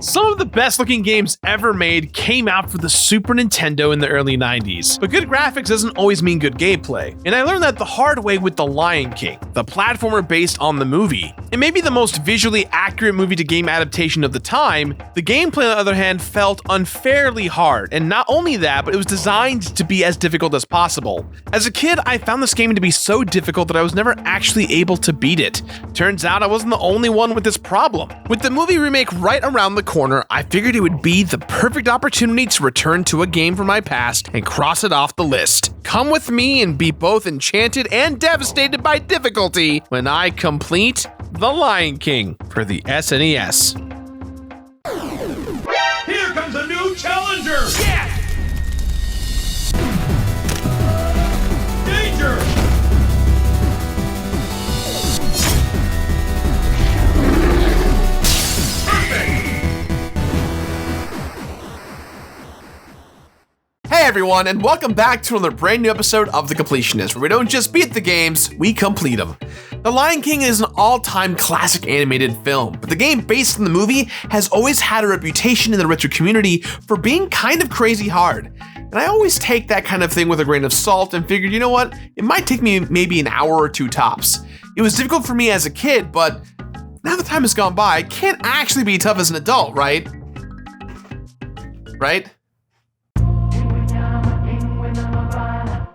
Some of the best looking games ever made came out for the Super Nintendo in the early 90s, but good graphics doesn't always mean good gameplay, and I learned that the hard way with The Lion King, the platformer based on the movie. It may be the most visually accurate movie-to-game adaptation of the time, the gameplay on the other hand felt unfairly hard, and not only that, but it was designed to be as difficult as possible. As a kid, I found this game to be so difficult that I was never actually able to beat it. Turns out I wasn't the only one with this problem. With the movie remake right around the corner, I figured it would be the perfect opportunity to return to a game from my past and cross it off the list. Come with me and be both enchanted and devastated by difficulty when I complete The Lion King for the SNES. Here comes a new challenger! Yeah! Danger! Hey everyone, and welcome back to another brand new episode of The Completionist, where we don't just beat the games, we complete them. The Lion King is an all-time classic animated film, but the game based on the movie has always had a reputation in the retro community for being kind of crazy hard. And I always take that kind of thing with a grain of salt and figured, you know what, it might take me maybe an hour or two tops. It was difficult for me as a kid, but now the time has gone by, it can't actually be tough as an adult, right? Right?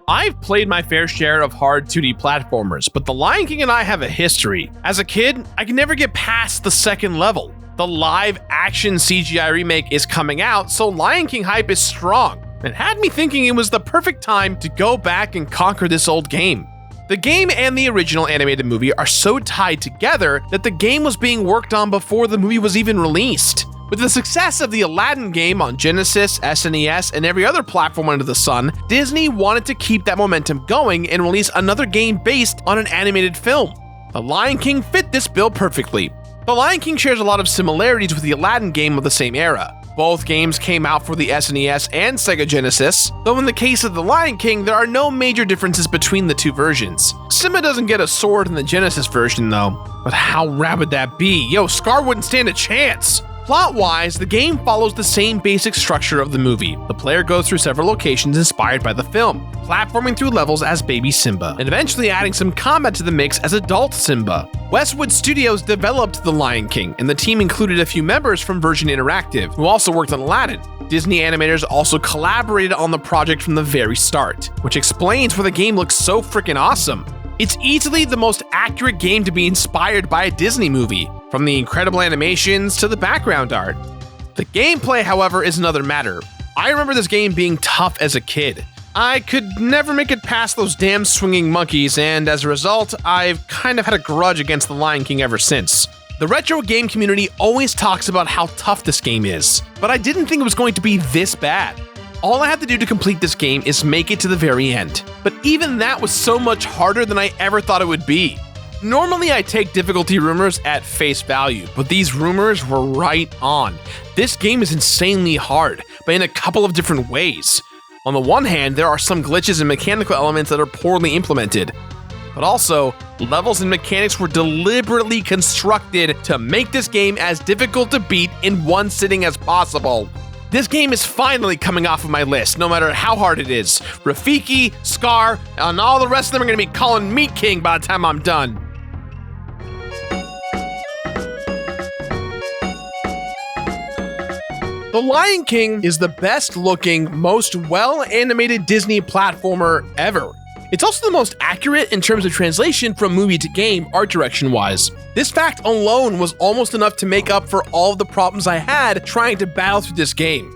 I've played my fair share of hard 2D platformers, but The Lion King and I have a history. As a kid, I could never get past the second level. The live action CGI remake is coming out, so Lion King hype is strong, and had me thinking it was the perfect time to go back and conquer this old game. The game and the original animated movie are so tied together that the game was being worked on before the movie was even released. With the success of the Aladdin game on Genesis, SNES, and every other platform under the sun, Disney wanted to keep that momentum going and release another game based on an animated film. The Lion King fit this bill perfectly. The Lion King shares a lot of similarities with the Aladdin game of the same era. Both games came out for the SNES and Sega Genesis, though in the case of The Lion King, there are no major differences between the two versions. Simba doesn't get a sword in the Genesis version though, but how rad would that be? Yo, Scar wouldn't stand a chance! Plot-wise, the game follows the same basic structure of the movie. The player goes through several locations inspired by the film, platforming through levels as baby Simba, and eventually adding some combat to the mix as adult Simba. Westwood Studios developed The Lion King, and the team included a few members from Virgin Interactive, who also worked on Aladdin. Disney animators also collaborated on the project from the very start, which explains why the game looks so freaking awesome. It's easily the most accurate game to be inspired by a Disney movie, from the incredible animations to the background art. The gameplay, however, is another matter. I remember this game being tough as a kid. I could never make it past those damn swinging monkeys, and as a result, I've kind of had a grudge against The Lion King ever since. The retro game community always talks about how tough this game is, but I didn't think it was going to be this bad. All I had to do to complete this game is make it to the very end, but even that was so much harder than I ever thought it would be. Normally I take difficulty rumors at face value, but these rumors were right on. This game is insanely hard, but in a couple of different ways. On the one hand, there are some glitches and mechanical elements that are poorly implemented, but also, levels and mechanics were deliberately constructed to make this game as difficult to beat in one sitting as possible. This game is finally coming off of my list, no matter how hard it is. Rafiki, Scar, and all the rest of them are going to be calling me king by the time I'm done. The Lion King is the best looking, most well-animated Disney platformer ever. It's also the most accurate in terms of translation from movie to game, art direction wise. This fact alone was almost enough to make up for all of the problems I had trying to battle through this game.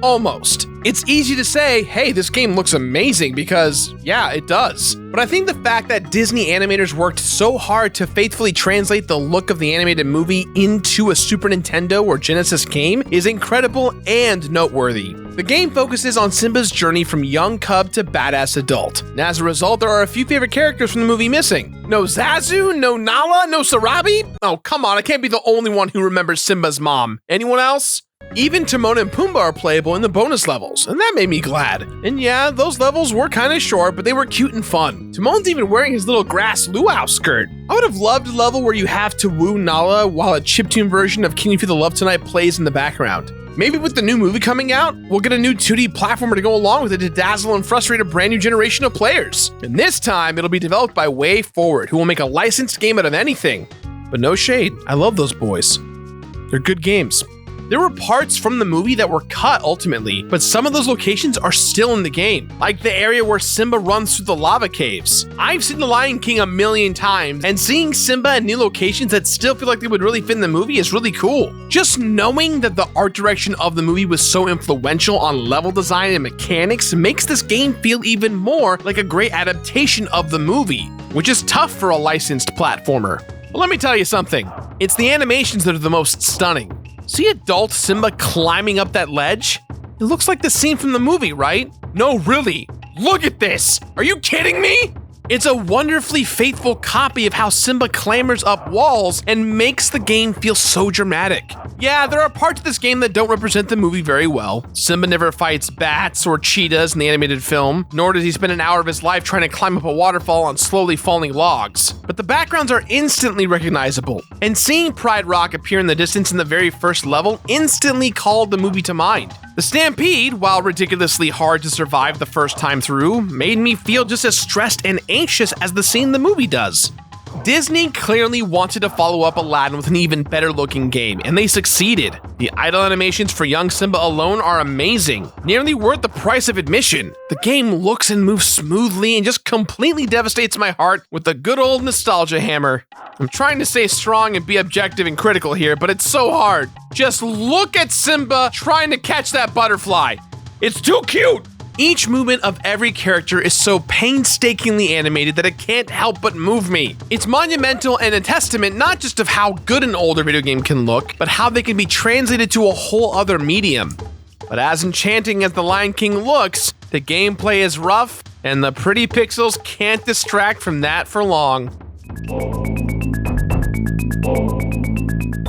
Almost. It's easy to say, hey, this game looks amazing because, yeah, it does. But I think the fact that Disney animators worked so hard to faithfully translate the look of the animated movie into a Super Nintendo or Genesis game is incredible and noteworthy. The game focuses on Simba's journey from young cub to badass adult. And as a result, there are a few favorite characters from the movie missing. No Zazu, no Nala, no Sarabi? Oh, come on, I can't be the only one who remembers Simba's mom. Anyone else? Even Timon and Pumbaa are playable in the bonus levels, and that made me glad. And yeah, those levels were kinda short, but they were cute and fun. Timon's even wearing his little grass luau skirt. I would have loved a level where you have to woo Nala while a chiptune version of Can You Feel the Love Tonight plays in the background. Maybe with the new movie coming out, we'll get a new 2D platformer to go along with it to dazzle and frustrate a brand new generation of players. And this time, it'll be developed by Way Forward, who will make a licensed game out of anything. But no shade, I love those boys. They're good games. There were parts from the movie that were cut ultimately, but some of those locations are still in the game, like the area where Simba runs through the lava caves. I've seen The Lion King a million times, and seeing Simba in new locations that still feel like they would really fit in the movie is really cool. Just knowing that the art direction of the movie was so influential on level design and mechanics makes this game feel even more like a great adaptation of the movie, which is tough for a licensed platformer. But let me tell you something, it's the animations that are the most stunning. See adult Simba climbing up that ledge? It looks like the scene from the movie, right? No, really. Look at this! Are you kidding me? It's a wonderfully faithful copy of how Simba clambers up walls and makes the game feel so dramatic. Yeah, there are parts of this game that don't represent the movie very well. Simba never fights bats or cheetahs in the animated film, nor does he spend an hour of his life trying to climb up a waterfall on slowly falling logs. But the backgrounds are instantly recognizable, and seeing Pride Rock appear in the distance in the very first level instantly called the movie to mind. The stampede, while ridiculously hard to survive the first time through, made me feel just as stressed and anxious as the scene in the movie does. Disney clearly wanted to follow up Aladdin with an even better looking game, and they succeeded. The idle animations for young Simba alone are amazing, nearly worth the price of admission. The game looks and moves smoothly and just completely devastates my heart with the good old nostalgia hammer. I'm trying to stay strong and be objective and critical here, but it's so hard. Just look at Simba trying to catch that butterfly. It's too cute! Each movement of every character is so painstakingly animated that it can't help but move me. It's monumental and a testament not just of how good an older video game can look, but how they can be translated to a whole other medium. But as enchanting as The Lion King looks, the gameplay is rough, and the pretty pixels can't distract from that for long.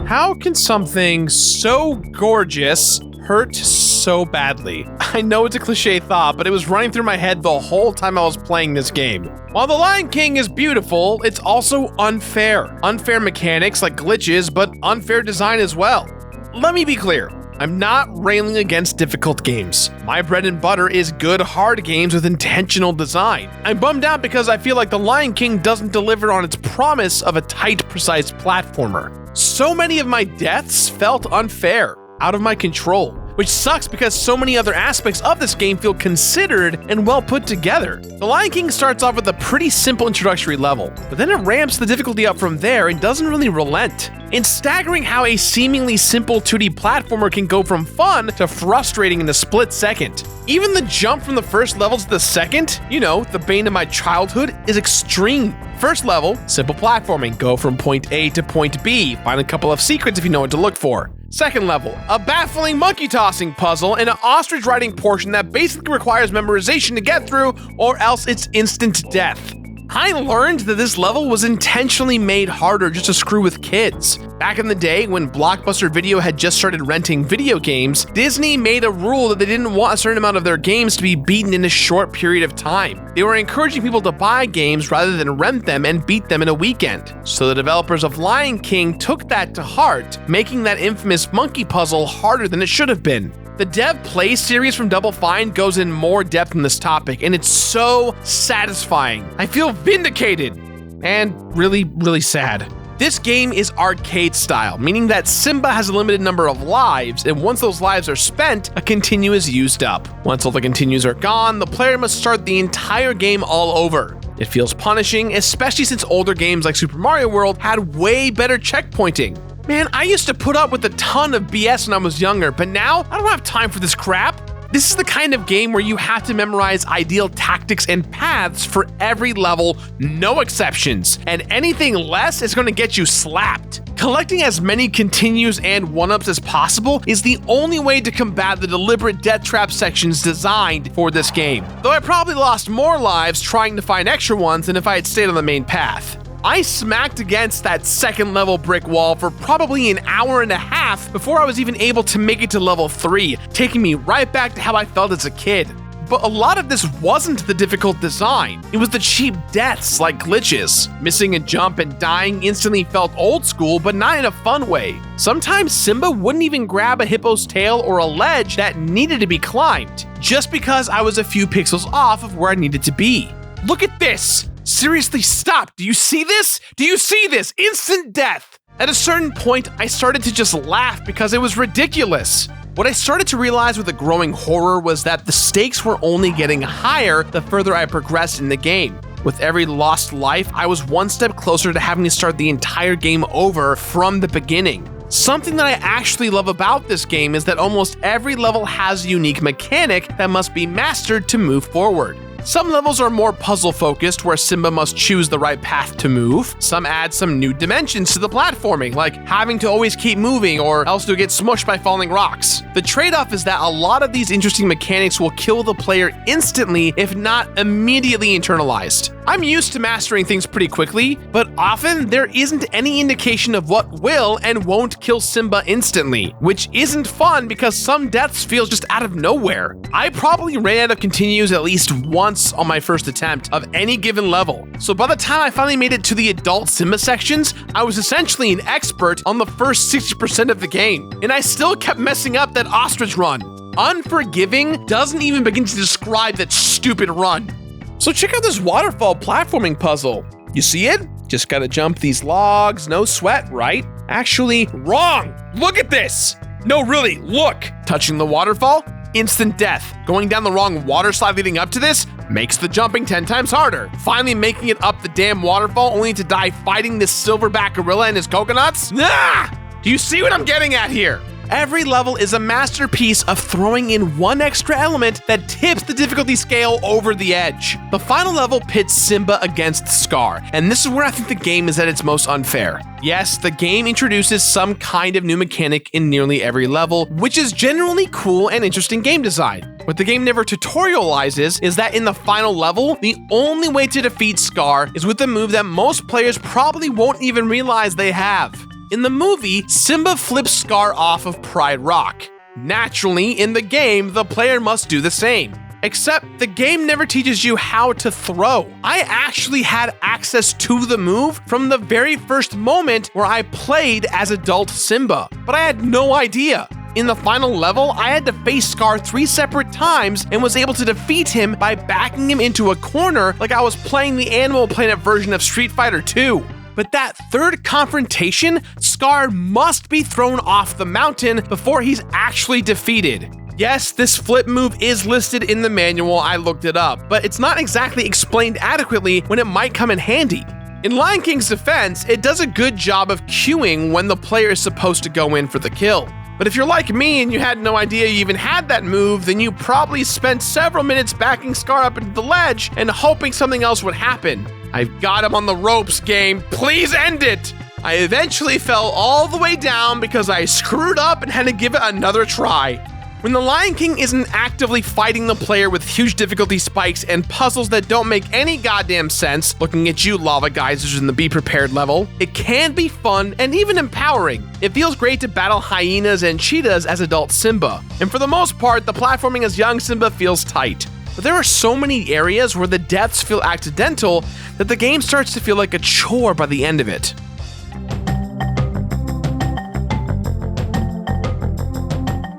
How can something so gorgeous hurt so badly? I know it's a cliche thought, but it was running through my head the whole time I was playing this game. While The Lion King is beautiful, it's also unfair. Unfair mechanics like glitches, but unfair design as well. Let me be clear, I'm not railing against difficult games. My bread and butter is good hard games with intentional design. I'm bummed out because I feel like The Lion King doesn't deliver on its promise of a tight, precise platformer. So many of my deaths felt unfair, out of my control, which sucks because so many other aspects of this game feel considered and well put together. The Lion King starts off with a pretty simple introductory level, but then it ramps the difficulty up from there and doesn't really relent. It's staggering how a seemingly simple 2D platformer can go from fun to frustrating in a split second. Even the jump from the first level to the second, the bane of my childhood, is extreme. First level, simple platforming, go from point A to point B, find a couple of secrets if you know what to look for. Second level, a baffling monkey tossing puzzle and an ostrich riding portion that basically requires memorization to get through, or else it's instant death. I learned that this level was intentionally made harder just to screw with kids. Back in the day, when Blockbuster Video had just started renting video games, Disney made a rule that they didn't want a certain amount of their games to be beaten in a short period of time. They were encouraging people to buy games rather than rent them and beat them in a weekend. So the developers of Lion King took that to heart, making that infamous monkey puzzle harder than it should have been. The Dev Play series from Double Fine goes in more depth on this topic, and it's so satisfying. I feel vindicated and really, really sad. This game is arcade style, meaning that Simba has a limited number of lives, and once those lives are spent, a continue is used up. Once all the continues are gone, the player must start the entire game all over. It feels punishing, especially since older games like Super Mario World had way better checkpointing. Man, I used to put up with a ton of BS when I was younger, but now I don't have time for this crap. This is the kind of game where you have to memorize ideal tactics and paths for every level, no exceptions, and anything less is going to get you slapped. Collecting as many continues and one-ups as possible is the only way to combat the deliberate death trap sections designed for this game, though I probably lost more lives trying to find extra ones than if I had stayed on the main path. I smacked against that second level brick wall for probably an hour and a half before I was even able to make it to level 3, taking me right back to how I felt as a kid. But a lot of this wasn't the difficult design. It was the cheap deaths like glitches. Missing a jump and dying instantly felt old school, but not in a fun way. Sometimes Simba wouldn't even grab a hippo's tail or a ledge that needed to be climbed, just because I was a few pixels off of where I needed to be. Look at this! Seriously, stop! Do you see this? Do you see this? Instant death! At a certain point, I started to just laugh because it was ridiculous. What I started to realize with the growing horror was that the stakes were only getting higher the further I progressed in the game. With every lost life, I was one step closer to having to start the entire game over from the beginning. Something that I actually love about this game is that almost every level has a unique mechanic that must be mastered to move forward. Some levels are more puzzle-focused, where Simba must choose the right path to move. Some add some new dimensions to the platforming, like having to always keep moving or else you'll get smushed by falling rocks. The trade-off is that a lot of these interesting mechanics will kill the player instantly, if not immediately internalized. I'm used to mastering things pretty quickly, but often there isn't any indication of what will and won't kill Simba instantly, which isn't fun because some deaths feel just out of nowhere. I probably ran out of continues at least once on my first attempt of any given level, so by the time I finally made it to the adult Simba sections, I was essentially an expert on the first 60% of the game, and I still kept messing up that ostrich run. Unforgiving doesn't even begin to describe that stupid run. So check out this waterfall platforming puzzle. You see it? Just gotta jump these logs, no sweat, right? Actually, wrong! Look at this! No, really, look! Touching the waterfall, instant death. Going down the wrong water slide leading up to this makes the jumping 10 times harder. Finally making it up the damn waterfall only to die fighting this silverback gorilla and his coconuts? Ah! Do you see what I'm getting at here? Every level is a masterpiece of throwing in one extra element that tips the difficulty scale over the edge. The final level pits Simba against Scar, and this is where I think the game is at its most unfair. Yes, the game introduces some kind of new mechanic in nearly every level, which is generally cool and interesting game design. What the game never tutorializes is that in the final level, the only way to defeat Scar is with a move that most players probably won't even realize they have. In the movie, Simba flips Scar off of Pride Rock. Naturally, in the game, the player must do the same. Except the game never teaches you how to throw. I actually had access to the move from the very first moment where I played as adult Simba, but I had no idea. In the final level, I had to face Scar 3 separate times and was able to defeat him by backing him into a corner like I was playing the Animal Planet version of Street Fighter 2. But that third confrontation, Scar must be thrown off the mountain before he's actually defeated. Yes, this flip move is listed in the manual, I looked it up, but it's not exactly explained adequately when it might come in handy. In Lion King's defense, it does a good job of cueing when the player is supposed to go in for the kill. But if you're like me and you had no idea you even had that move, then you probably spent several minutes backing Scar up into the ledge and hoping something else would happen. I've got him on the ropes, game. Please end it! I eventually fell all the way down because I screwed up and had to give it another try. When the Lion King isn't actively fighting the player with huge difficulty spikes and puzzles that don't make any goddamn sense, looking at you lava geysers in the Be Prepared level, it can be fun and even empowering. It feels great to battle hyenas and cheetahs as adult Simba, and for the most part, the platforming as young Simba feels tight. But there are so many areas where the deaths feel accidental that the game starts to feel like a chore by the end of it.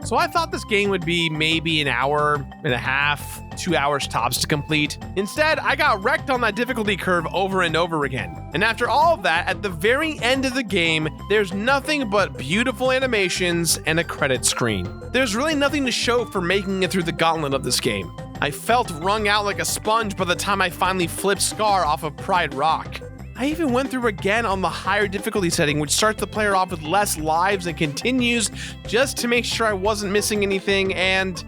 So I thought this game would be maybe an hour and a half, 2 hours tops to complete. Instead, I got wrecked on that difficulty curve over and over again. And after all of that, at the very end of the game, there's nothing but beautiful animations and a credit screen. There's really nothing to show for making it through the gauntlet of this game. I felt wrung out like a sponge by the time I finally flipped Scar off of Pride Rock. I even went through again on the higher difficulty setting, which starts the player off with less lives and continues just to make sure I wasn't missing anything, and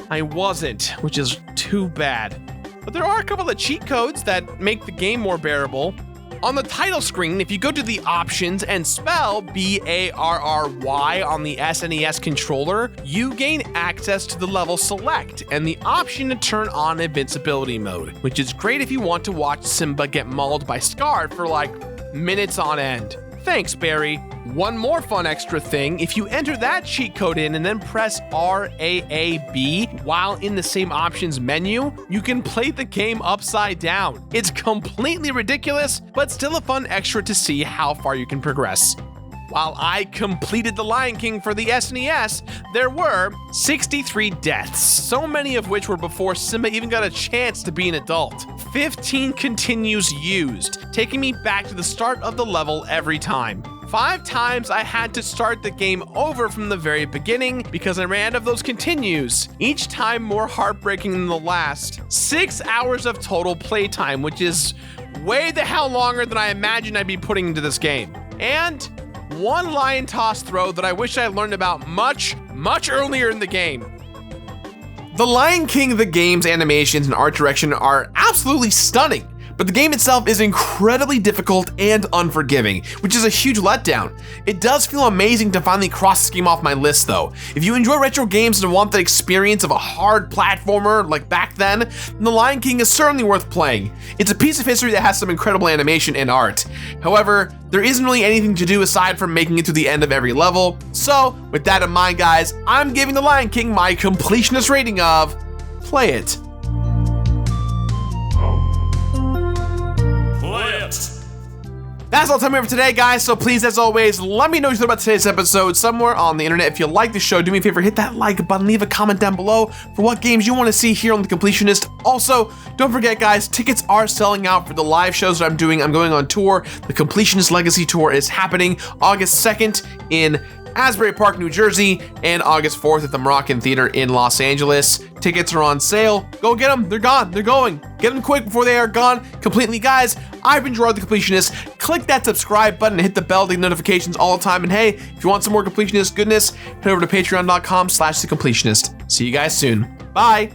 I wasn't, which is too bad. But there are a couple of cheat codes that make the game more bearable. On the title screen, if you go to the options and spell BARRY on the SNES controller, you gain access to the level select and the option to turn on invincibility mode, which is great if you want to watch Simba get mauled by Scar for like minutes on end. Thanks, Barry. One more fun extra thing, if you enter that cheat code in and then press RAAB while in the same options menu, you can play the game upside down. It's completely ridiculous, but still a fun extra to see how far you can progress. While I completed The Lion King for the SNES, there were 63 deaths, so many of which were before Simba even got a chance to be an adult. 15 continues used, taking me back to the start of the level every time. 5 times I had to start the game over from the very beginning because I ran out of those continues, each time more heartbreaking than the last. 6 hours of total playtime, which is way the hell longer than I imagined I'd be putting into this game. And 1 lion toss throw that I wish I learned about much earlier in the game. The Lion King, the game's animations and art direction are absolutely stunning, but the game itself is incredibly difficult and unforgiving, which is a huge letdown. It does feel amazing to finally cross this game off my list though. If you enjoy retro games and want the experience of a hard platformer like back then The Lion King is certainly worth playing. It's a piece of history that has some incredible animation and art. However, there isn't really anything to do aside from making it to the end of every level. So, with that in mind guys, I'm giving The Lion King my completionist rating of play it. That's all the time we have for today, guys, so please, as always, let me know what you thought about today's episode somewhere on the internet. If you like the show, do me a favor, hit that like button, leave a comment down below for what games you want to see here on The Completionist. Also, don't forget, guys, tickets are selling out for the live shows that I'm doing. I'm going on tour. The Completionist Legacy Tour is happening August 2nd in Asbury Park, New Jersey, and August 4th at the Moroccan Theater in Los Angeles. Tickets are on sale. Go get them. They're gone. They're going. Get them quick before they are gone completely. Guys, I've been Gerard the Completionist. Click that subscribe button and hit the bell to get notifications all the time. And hey, if you want some more Completionist goodness, head over to patreon.com/thecompletionist. See you guys soon. Bye.